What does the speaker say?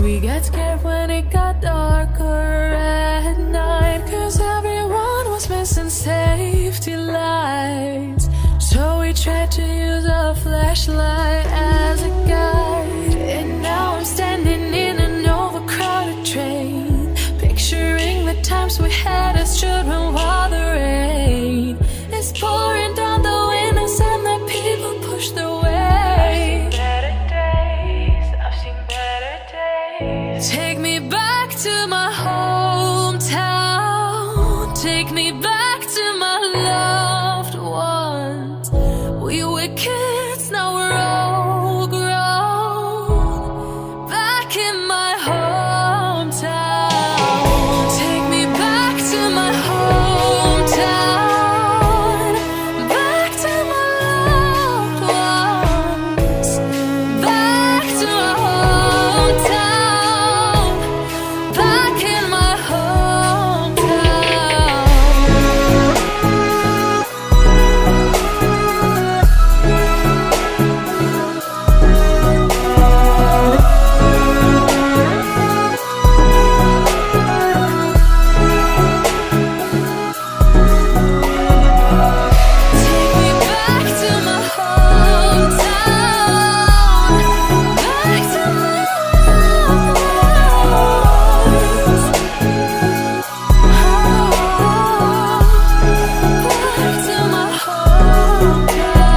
we get scared when it got darker at night, 'cause everyone was missing safety lights. So we tried to use a flashlight as a guide. And now I'm standing in an overcrowded train, picturing the times we had as children while the rain is pouring down the windows and the people push their way. Take me back to my hometown. Take me back to my loved ones. We were kids, now we're all grown. Back in my hometown. Take me back to my hometown. Back to my loved ones. Back to my hometown. Back in my Take me back to my hometown. Back to my loved ones. Back to my hometown.